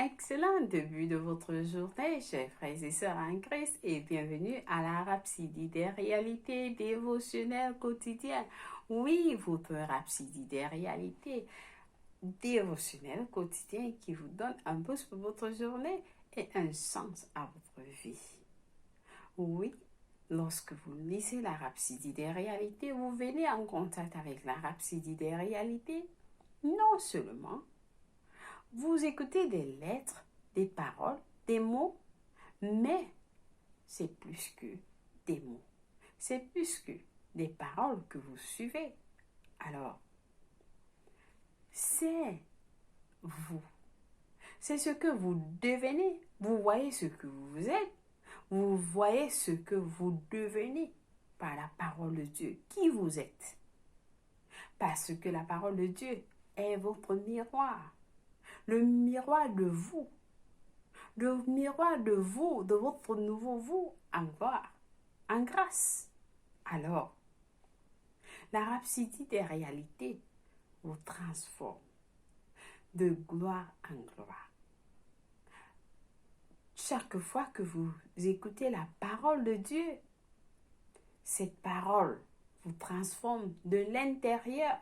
Excellent début de votre journée, chers frères et sœurs en Christ, et bienvenue à la Rhapsodie des réalités dévotionnelles quotidiennes. Oui, votre Rhapsodie des réalités dévotionnelles quotidiennes qui vous donne un boost pour votre journée et un sens à votre vie. Oui, lorsque vous lisez la Rhapsodie des réalités, vous venez en contact avec la Rhapsodie des réalités, non seulement vous écoutez des lettres, des paroles, des mots, mais c'est plus que des mots. C'est plus que des paroles que vous suivez. Alors, c'est vous. C'est ce que vous devenez. Vous voyez ce que vous êtes. Vous voyez ce que vous devenez par la parole de Dieu. Qui vous êtes. Parce que la parole de Dieu est votre miroir. Le miroir de vous. Le miroir de vous, de votre nouveau vous, en gloire, en grâce. Alors, la rhapsodie des réalités vous transforme de gloire en gloire. Chaque fois que vous écoutez la parole de Dieu, cette parole vous transforme de l'intérieur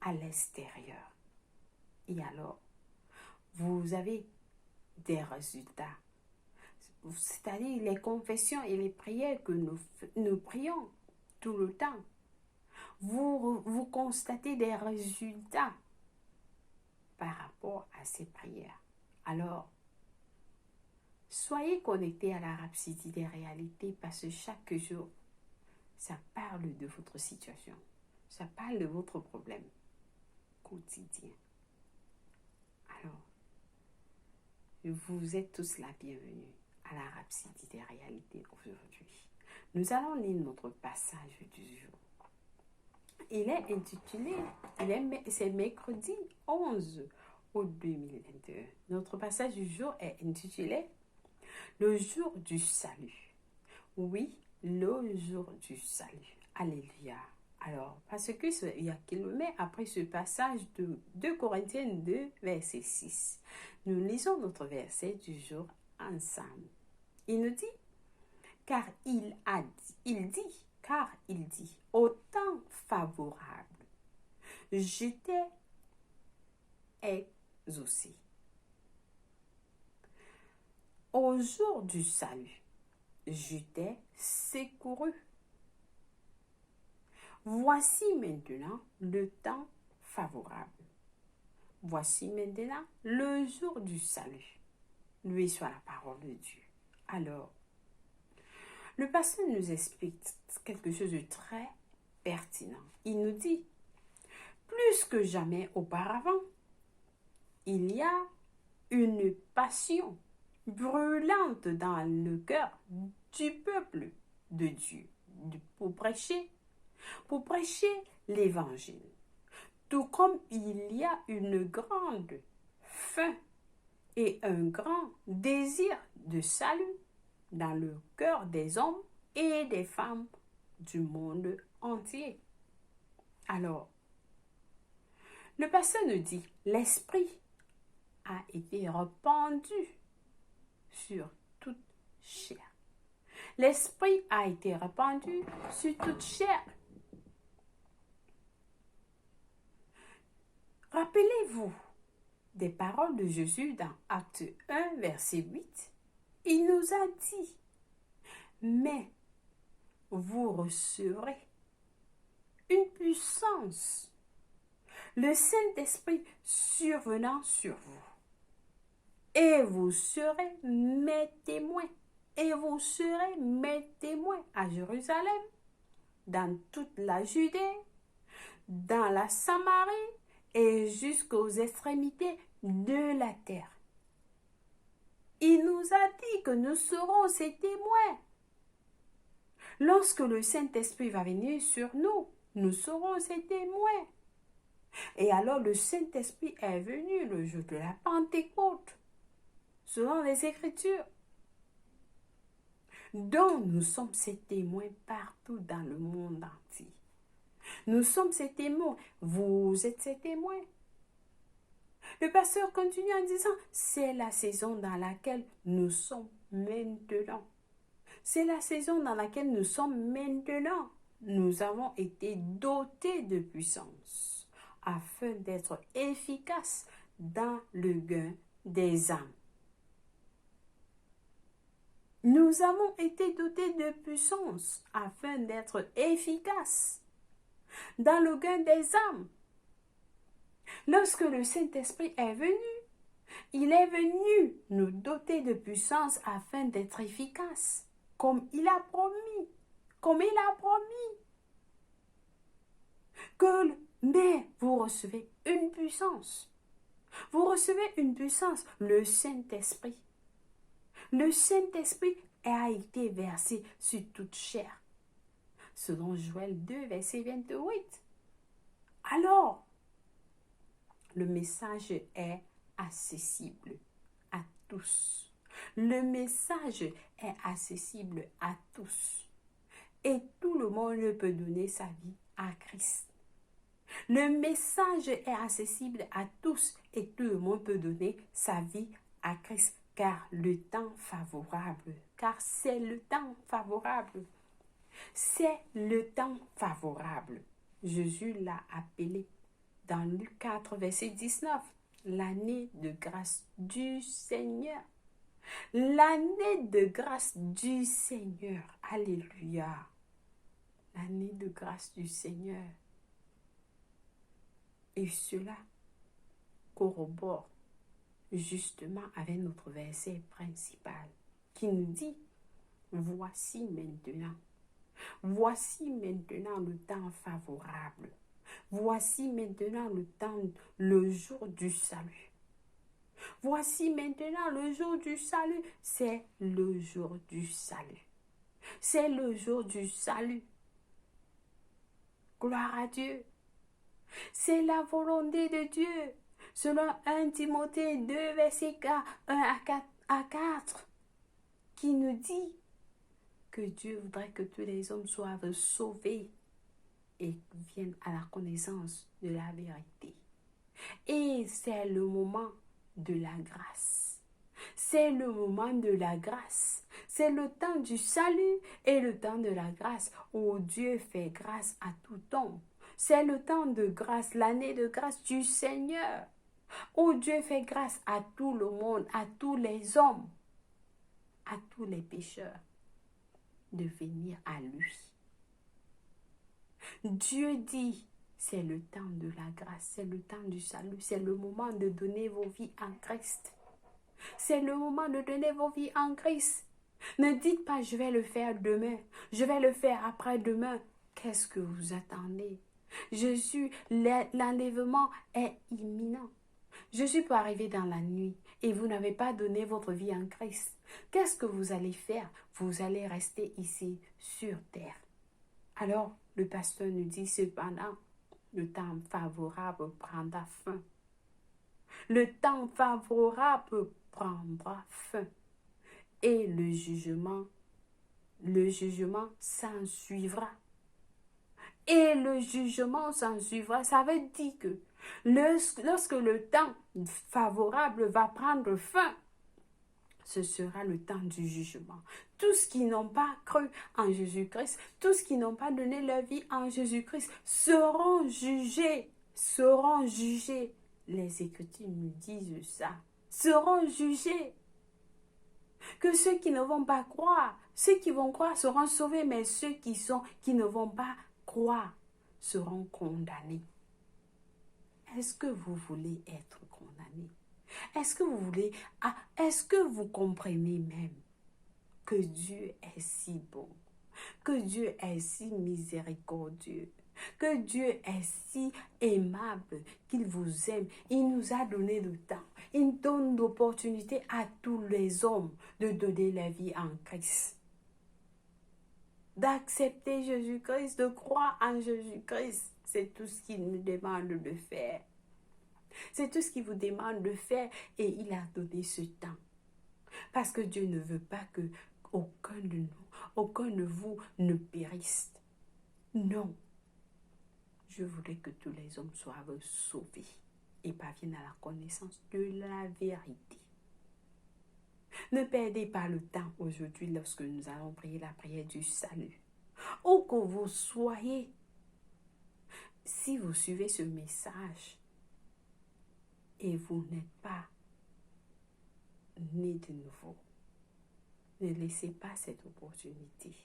à l'extérieur. Et alors, vous avez des résultats. C'est-à-dire les confessions et les prières que nous prions tout le temps. Vous constatez des résultats par rapport à ces prières. Alors, soyez connectés à la rhapsodie des réalités parce que chaque jour, ça parle de votre situation. Ça parle de votre problème quotidien. Alors, vous êtes tous la bienvenue à la rhapsodie des réalités aujourd'hui. Nous allons lire notre passage du jour. Il est intitulé, c'est mercredi 11 août 2021. Notre passage du jour est intitulé Le jour du salut. Oui, le jour du salut. Alléluia. Alors, parce que il y a kilomètres après ce passage de 2 Corinthiens 2, verset 6, nous lisons notre verset du jour ensemble. Il nous dit, car il dit, au temps favorable, je t'ai exaucé. Au jour du salut, je t'ai secouru. Voici maintenant le temps favorable. Voici maintenant le jour du salut. Lui soit la parole de Dieu. Alors, le pasteur nous explique quelque chose de très pertinent. Il nous dit, plus que jamais auparavant, il y a une passion brûlante dans le cœur du peuple de Dieu pour prêcher l'évangile. Tout comme il y a une grande faim et un grand désir de salut dans le cœur des hommes et des femmes du monde entier. Alors, le pasteur nous dit, l'Esprit a été répandu sur toute chair. L'Esprit a été répandu sur toute chair. Rappelez-vous des paroles de Jésus dans Acte 1, verset 8. Il nous a dit, mais vous recevrez une puissance, le Saint-Esprit survenant sur vous. Et vous serez mes témoins. Et vous serez mes témoins à Jérusalem, dans toute la Judée, dans la Samarie et jusqu'aux extrémités de la terre. Il nous a dit que nous serons ses témoins. Lorsque le Saint-Esprit va venir sur nous, nous serons ses témoins. Et alors le Saint-Esprit est venu le jour de la Pentecôte, selon les Écritures, dont nous sommes ses témoins partout dans le monde entier. Nous sommes ses témoins. Vous êtes ses témoins. Le pasteur continue en disant, c'est la saison dans laquelle nous sommes maintenant. C'est la saison dans laquelle nous sommes maintenant. Nous avons été dotés de puissance afin d'être efficaces dans le gain des âmes. Nous avons été dotés de puissance afin d'être efficaces dans le gain des âmes. Lorsque le Saint-Esprit est venu, il est venu nous doter de puissance afin d'être efficaces, comme il a promis, mais vous recevez une puissance. Vous recevez une puissance, le Saint-Esprit. Le Saint-Esprit a été versé sur toute chair, selon Joël 2, verset 28. Alors, le message est accessible à tous. Le message est accessible à tous. Et tout le monde peut donner sa vie à Christ. Le message est accessible à tous et tout le monde peut donner sa vie à Christ. Car le temps favorable, car c'est le temps favorable. C'est le temps favorable. Jésus l'a appelé dans Luc 4, verset 19, l'année de grâce du Seigneur. L'année de grâce du Seigneur. Alléluia. L'année de grâce du Seigneur. Et cela corrobore justement avec notre verset principal qui nous dit, voici maintenant le temps favorable. Voici maintenant le jour du salut. Voici maintenant le jour du salut. C'est le jour du salut. C'est le jour du salut. Gloire à Dieu. C'est la volonté de Dieu. Selon 1 Timothée 2, verset 1 à 4, qui nous dit que Dieu voudrait que tous les hommes soient sauvés et viennent à la connaissance de la vérité. Et c'est le moment de la grâce. C'est le moment de la grâce. C'est le temps du salut et le temps de la grâce où Dieu fait grâce à tout homme. C'est le temps de grâce, l'année de grâce du Seigneur, où Dieu fait grâce à tout le monde, à tous les hommes, à tous les pécheurs, de venir à lui. Dieu dit, c'est le temps de la grâce, c'est le temps du salut, c'est le moment de donner vos vies en Christ. C'est le moment de donner vos vies en Christ. Ne dites pas, je vais le faire demain, je vais le faire après-demain. Qu'est-ce que vous attendez? Jésus, l'enlèvement est imminent. Jésus peut arriver dans la nuit et vous n'avez pas donné votre vie en Christ. Qu'est-ce que vous allez faire? Vous allez rester ici sur terre. Alors, le pasteur nous dit cependant, le temps favorable prendra fin. Le temps favorable prendra fin. Et le jugement s'en suivra. Et le jugement s'en suivra. Ça veut dire que lorsque le temps favorable va prendre fin, ce sera le temps du jugement. Tous qui n'ont pas cru en Jésus-Christ, tous qui n'ont pas donné leur vie en Jésus-Christ seront jugés. Seront jugés. Les Écritures nous disent ça. Seront jugés. Que ceux qui ne vont pas croire, ceux qui vont croire seront sauvés, mais ceux qui ne vont pas croire seront condamnés. Est-ce que vous voulez être condamné? Est-ce que vous comprenez même que Dieu est si bon, que Dieu est si miséricordieux, que Dieu est si aimable, qu'il vous aime. Il nous a donné le temps. Il donne l'opportunité à tous les hommes de donner la vie en Christ. D'accepter Jésus-Christ, de croire en Jésus-Christ. C'est tout ce qu'il nous demande de faire. C'est tout ce qu'il vous demande de faire et il a donné ce temps. Parce que Dieu ne veut pas que aucun de nous, aucun de vous ne périsse. Non. Je voudrais que tous les hommes soient sauvés et parviennent à la connaissance de la vérité. Ne perdez pas le temps aujourd'hui lorsque nous allons prier la prière du salut. Où que vous soyez, si vous suivez ce message et vous n'êtes pas né de nouveau, ne laissez pas cette opportunité.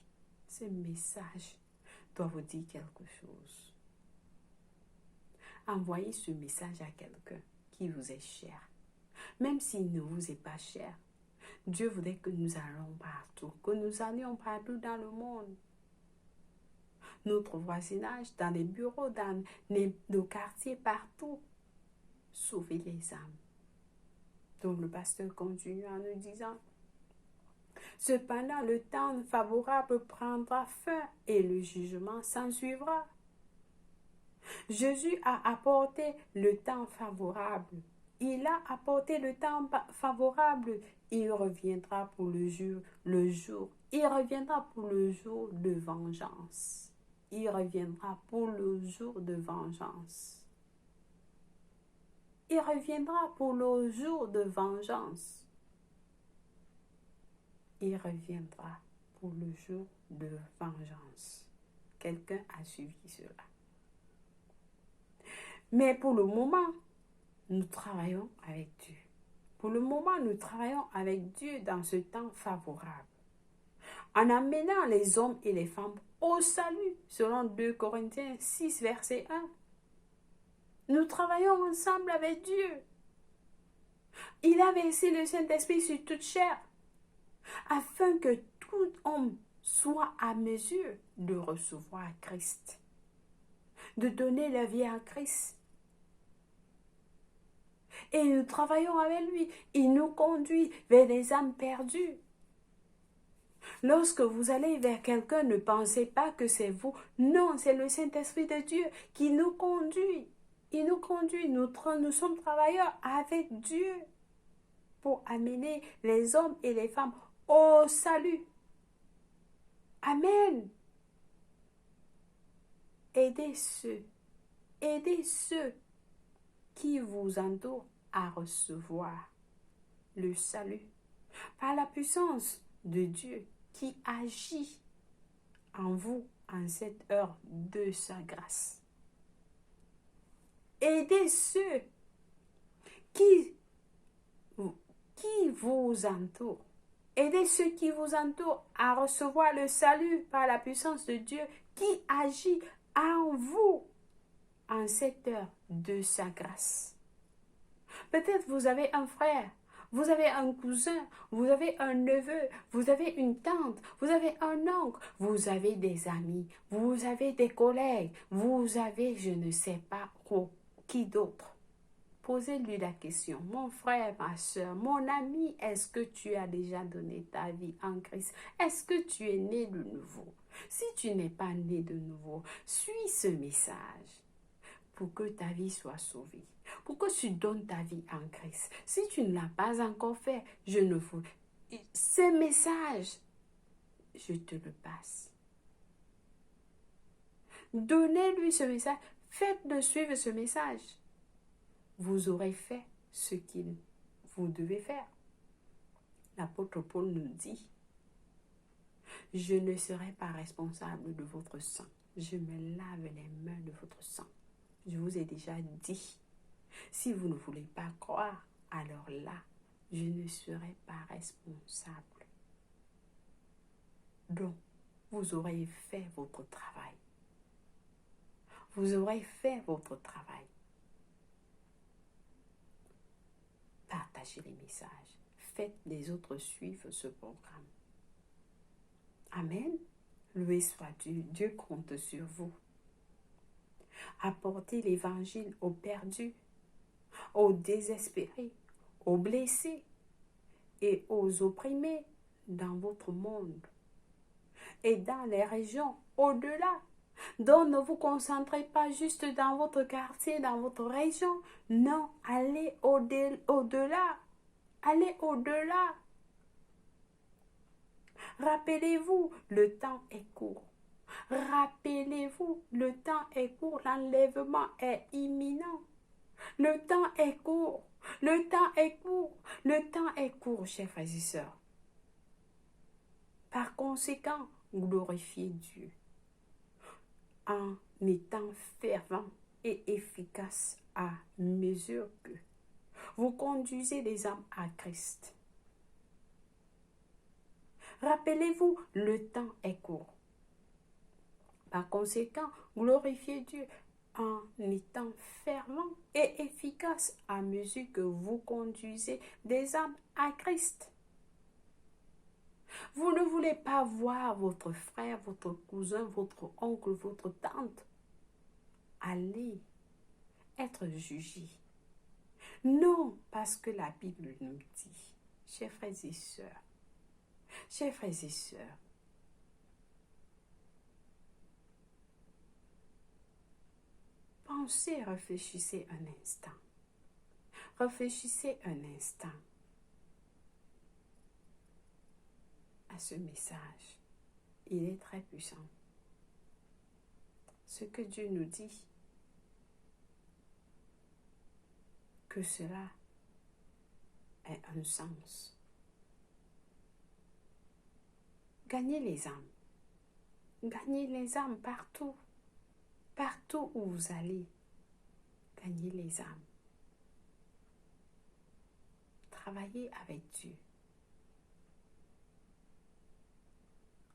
Ce message doit vous dire quelque chose. Envoyez ce message à quelqu'un qui vous est cher. Même s'il ne vous est pas cher, Dieu voudrait que nous allions partout, que nous allions partout dans le monde. Notre voisinage, dans les bureaux, dans nos quartiers, partout. Sauver les âmes. Donc le pasteur continue en nous disant: cependant, le temps favorable prendra fin et le jugement s'ensuivra. Jésus a apporté le temps favorable. Il a apporté le temps favorable. Il reviendra pour le jour. Il reviendra pour le jour de vengeance. Il reviendra pour le jour de vengeance. Il reviendra pour le jour de vengeance. Il reviendra pour le jour de vengeance. Quelqu'un a suivi cela. Mais pour le moment, nous travaillons avec Dieu. Pour le moment, nous travaillons avec Dieu dans ce temps favorable, en amenant les hommes et les femmes au salut, selon 2 Corinthiens 6, verset 1. Nous travaillons ensemble avec Dieu. Il a versé le Saint-Esprit sur toute chair, afin que tout homme soit à mesure de recevoir Christ, de donner la vie à Christ. Et nous travaillons avec lui. Il nous conduit vers des âmes perdues. Lorsque vous allez vers quelqu'un, ne pensez pas que c'est vous. Non, c'est le Saint-Esprit de Dieu qui nous conduit. Il nous conduit. Nous sommes travailleurs avec Dieu pour amener les hommes et les femmes au salut. Amen. Aidez ceux qui vous entourent à recevoir le salut par la puissance de Dieu qui agit en vous en cette heure de sa grâce. Aidez ceux qui vous entourent. Aidez ceux qui vous entourent à recevoir le salut par la puissance de Dieu qui agit en vous en cette heure de sa grâce. Peut-être vous avez un frère, vous avez un cousin, vous avez un neveu, vous avez une tante, vous avez un oncle, vous avez des amis, vous avez des collègues, vous avez je ne sais pas qui d'autre. Posez-lui la question: mon frère, ma soeur, mon ami, est-ce que tu as déjà donné ta vie en Christ? Est-ce que tu es né de nouveau? Si tu n'es pas né de nouveau, suis ce message pour que ta vie soit sauvée. Pour que tu donnes ta vie en Christ. Si tu ne l'as pas encore fait, ce message, je te le passe. Donnez-lui ce message. Faites-le suivre ce message. Vous aurez fait ce qu'il vous devez faire. L'apôtre Paul nous dit: je ne serai pas responsable de votre sang. Je me lave les mains de votre sang. Je vous ai déjà dit. Si vous ne voulez pas croire, alors là, je ne serai pas responsable. Donc, vous aurez fait votre travail. Vous aurez fait votre travail. Partagez les messages. Faites les autres suivre ce programme. Amen. Loué soit Dieu. Dieu compte sur vous. Apportez l'évangile aux perdus, aux désespérés, aux blessés et aux opprimés dans votre monde et dans les régions au-delà. Donc ne vous concentrez pas juste dans votre quartier, dans votre région. Non, allez au-delà. Allez au-delà. Rappelez-vous, le temps est court. Rappelez-vous, le temps est court. L'enlèvement est imminent. Le temps est court. Le temps est court. Le temps est court, chers frères et sœurs. Par conséquent, glorifiez Dieu en étant fervent et efficace à mesure que vous conduisez les âmes à Christ. Rappelez-vous, le temps est court. Par conséquent, glorifiez Dieu en étant fervent et efficace à mesure que vous conduisez des âmes à Christ. Vous ne voulez pas voir votre frère, votre cousin, votre oncle, votre tante aller être jugé. Non, parce que la Bible nous dit, chers frères et sœurs, pensez, réfléchissez un instant. Réfléchissez un instant à ce message. Il est très puissant. Ce que Dieu nous dit, que cela ait un sens. Gagnez les âmes. Gagnez les âmes partout. Partout où vous allez. Gagnez les âmes. Travaillez avec Dieu.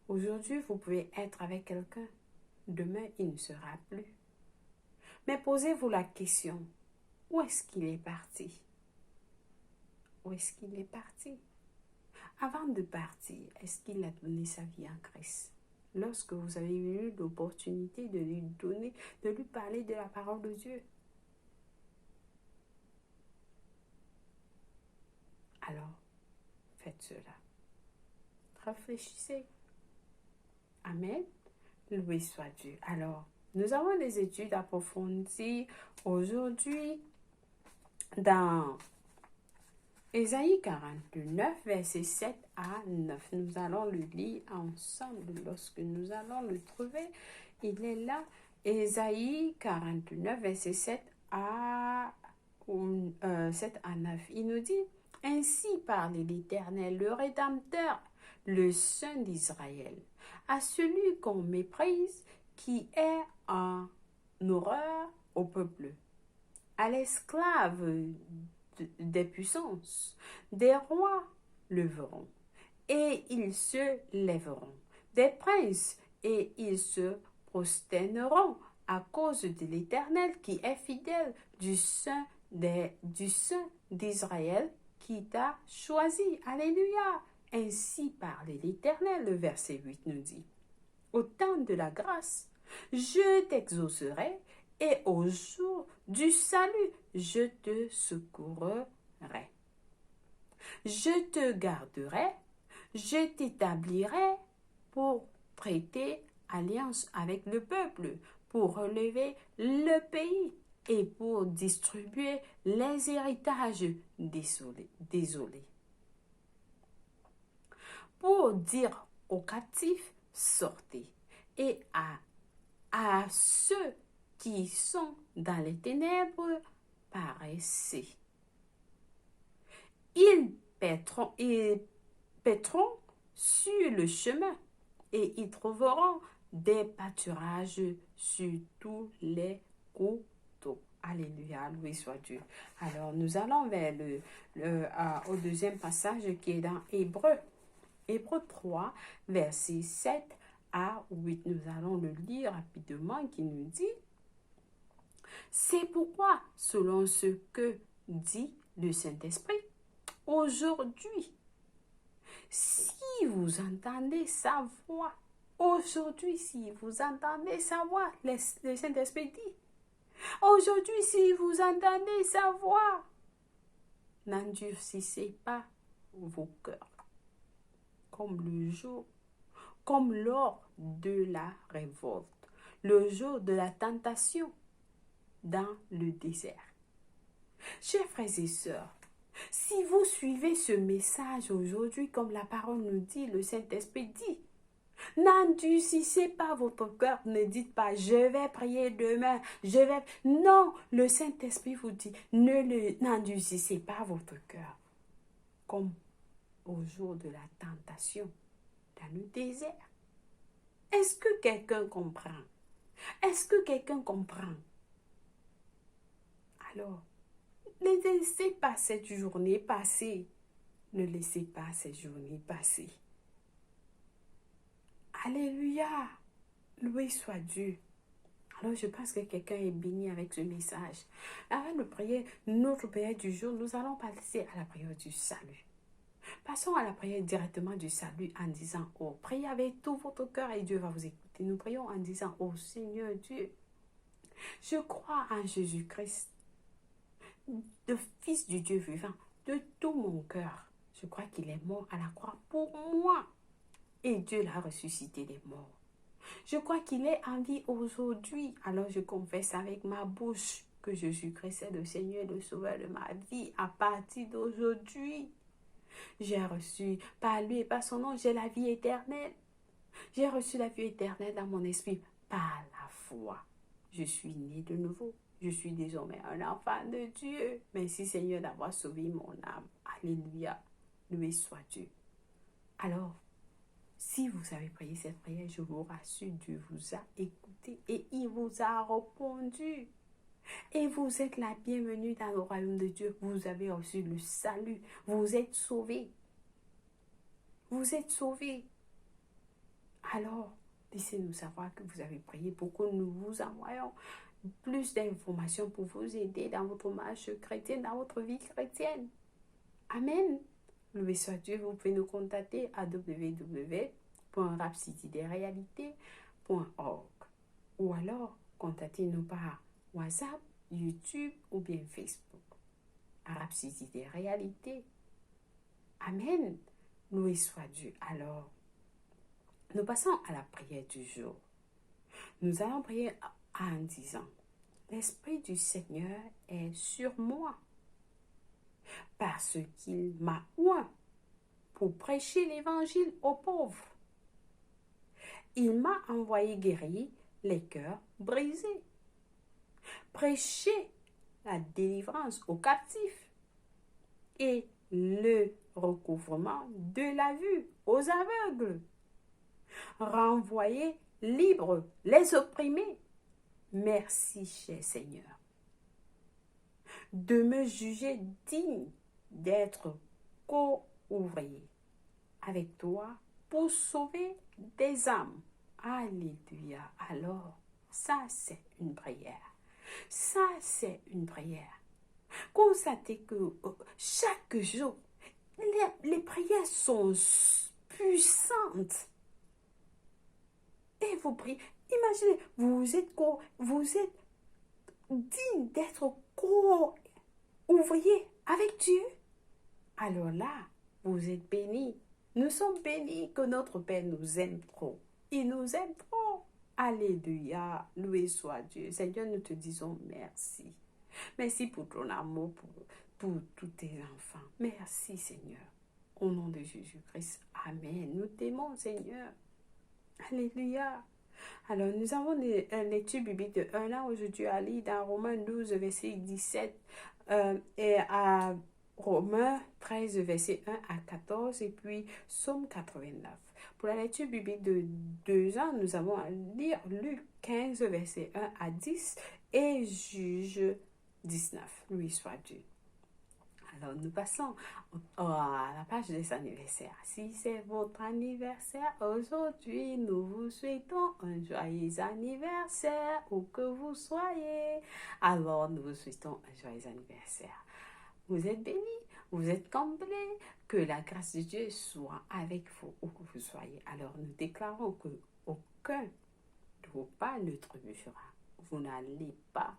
Aujourd'hui, vous pouvez être avec quelqu'un. Demain, il ne sera plus. Mais posez-vous la question, où est-ce qu'il est parti? Où est-ce qu'il est parti? Avant de partir, est-ce qu'il a donné sa vie en Christ? Lorsque vous avez eu l'opportunité de lui donner, de lui parler de la parole de Dieu. Alors, faites cela. Réfléchissez. Amen. Loué soit Dieu. Alors, nous avons des études approfondies aujourd'hui dans Ésaïe 49, versets 7 à 9. Nous allons le lire ensemble lorsque nous allons le trouver. Il est là. Ésaïe 49, versets 7 à 9. Il nous dit, « Ainsi parle l'Éternel, le Rédempteur, le Saint d'Israël, à celui qu'on méprise, qui est en horreur au peuple, à l'esclave des puissances, des rois le verront, et ils se lèveront, des princes, et ils se prosterneront à cause de l'Éternel qui est fidèle, du Saint d'Israël qui t'a choisi. Alléluia. Ainsi parle l'Éternel, le verset 8 nous dit, au temps de la grâce, je t'exaucerai, et au jour du salut, je te secourrai. Je te garderai, je t'établirai pour traiter alliance avec le peuple, pour relever le pays et pour distribuer les héritages désolés. Pour dire aux captifs, sortez, et à ceux qui sont dans les ténèbres, paraissez. Ils paîtront sur le chemin et ils trouveront des pâturages sur tous les coteaux. Alléluia, loué soit Dieu. Alors, nous allons vers au deuxième passage qui est dans Hébreux. Hébreux 3, versets 7 à 8. Nous allons le lire rapidement qui nous dit, « C'est pourquoi, selon ce que dit le Saint-Esprit, aujourd'hui, si vous entendez sa voix, aujourd'hui, si vous entendez sa voix, le Saint-Esprit dit, aujourd'hui, si vous entendez sa voix, n'endurcissez pas vos cœurs, comme le jour, comme lors de la révolte, le jour de la tentation dans le désert. » Chers frères et sœurs, si vous suivez ce message aujourd'hui, comme la parole nous dit, le Saint-Esprit dit, N'endurcissez pas votre cœur. Ne dites pas, je vais prier demain. Je vais... Non, le Saint-Esprit vous dit, n'endurcissez pas votre cœur. Comme au jour de la tentation dans le désert. Est-ce que quelqu'un comprend? Est-ce que quelqu'un comprend? Alors, ne laissez pas cette journée passer. Ne laissez pas cette journée passer. Alléluia. Loué soit Dieu. Alors, je pense que quelqu'un est béni avec ce message. Avant de prier notre prière du jour, nous allons passer à la prière du salut. Passons à la prière directement du salut en disant, oh, priez avec tout votre cœur et Dieu va vous écouter. Nous prions en disant, oh Seigneur Dieu, je crois en Jésus-Christ, le Fils du Dieu vivant, de tout mon cœur. Je crois qu'il est mort à la croix pour moi. Et Dieu l'a ressuscité des morts. Je crois qu'il est en vie aujourd'hui. Alors je confesse avec ma bouche que Jésus-Christ est le Seigneur et le Sauveur de ma vie à partir d'aujourd'hui. J'ai reçu par lui et par son nom, j'ai la vie éternelle. J'ai reçu la vie éternelle dans mon esprit par la foi. Je suis né de nouveau. Je suis désormais un enfant de Dieu. Merci Seigneur d'avoir sauvé mon âme. Alléluia. Loué soit Dieu. Alors, si vous avez prié cette prière, je vous rassure, Dieu vous a écouté et il vous a répondu. Et vous êtes la bienvenue dans le royaume de Dieu. Vous avez reçu le salut. Vous êtes sauvés. Vous êtes sauvés. Alors, laissez-nous savoir que vous avez prié pour que nous vous envoyions plus d'informations pour vous aider dans votre marche chrétienne, dans votre vie chrétienne. Amen. Loué soit Dieu. Vous pouvez nous contacter à www.rapcididesrealités.org ou alors contactez-nous par WhatsApp, YouTube ou bien Facebook. Rapsidie des réalités. Amen. Loué soit Dieu. Alors, nous passons à la prière du jour. Nous allons prier en disant, l'Esprit du Seigneur est sur moi parce qu'il m'a oint pour prêcher l'évangile aux pauvres. Il m'a envoyé guérir les cœurs brisés, prêcher la délivrance aux captifs et le recouvrement de la vue aux aveugles, renvoyer libres les opprimés. Merci, cher Seigneur, de me juger digne d'être co-ouvrier avec toi pour sauver des âmes. Alléluia. Alors, ça c'est une prière. Ça c'est une prière. Constatez que chaque jour, les prières sont puissantes. Et vous priez. Imaginez, vous êtes digne d'être co-ouvrier avec Dieu. Alors là, vous êtes bénis. Nous sommes bénis que notre Père nous aime trop. Il nous aime trop. Alléluia. Loué soit Dieu. Seigneur, nous te disons merci. Merci pour ton amour pour tous tes enfants. Merci Seigneur. Au nom de Jésus-Christ. Amen. Nous t'aimons Seigneur. Alléluia. Alors, nous avons une lecture biblique de 1 an aujourd'hui à lire dans Romains 12, verset 17 et à Romains 13, verset 1 à 14 et puis Psaume 89. Pour la lecture biblique de 2 ans, nous avons à lire Luc 15, verset 1 à 10 et Juge 19. Loué soit Dieu. Alors, nous passons à la page des anniversaires. Si c'est votre anniversaire aujourd'hui, nous vous souhaitons un joyeux anniversaire où que vous soyez. Alors, nous vous souhaitons un joyeux anniversaire. Vous êtes bénis, vous êtes comblés, que la grâce de Dieu soit avec vous où que vous soyez. Alors, nous déclarons que aucun de vos pas ne trébuchera. Vous n'allez pas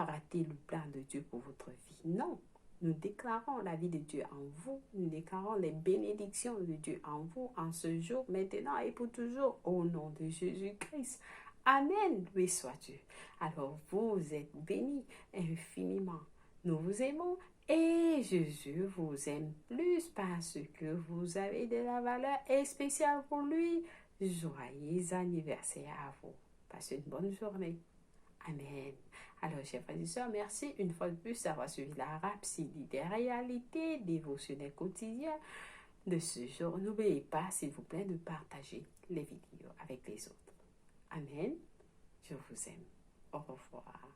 rater le plan de Dieu pour votre vie. Non, nous déclarons la vie de Dieu en vous. Nous déclarons les bénédictions de Dieu en vous, en ce jour, maintenant et pour toujours, au nom de Jésus-Christ. Amen. Loué soit Dieu. Alors, vous êtes bénis infiniment. Nous vous aimons Et Jésus vous aime plus parce que vous avez de la valeur spéciale pour lui. Joyeux anniversaire à vous. Passez une bonne journée. Amen. Alors, chers frères et sœurs, merci une fois de plus d'avoir suivi la rhapsodie des réalités dévotionnelles quotidiennes de ce jour. N'oubliez pas, s'il vous plaît, de partager les vidéos avec les autres. Amen. Je vous aime. Au revoir.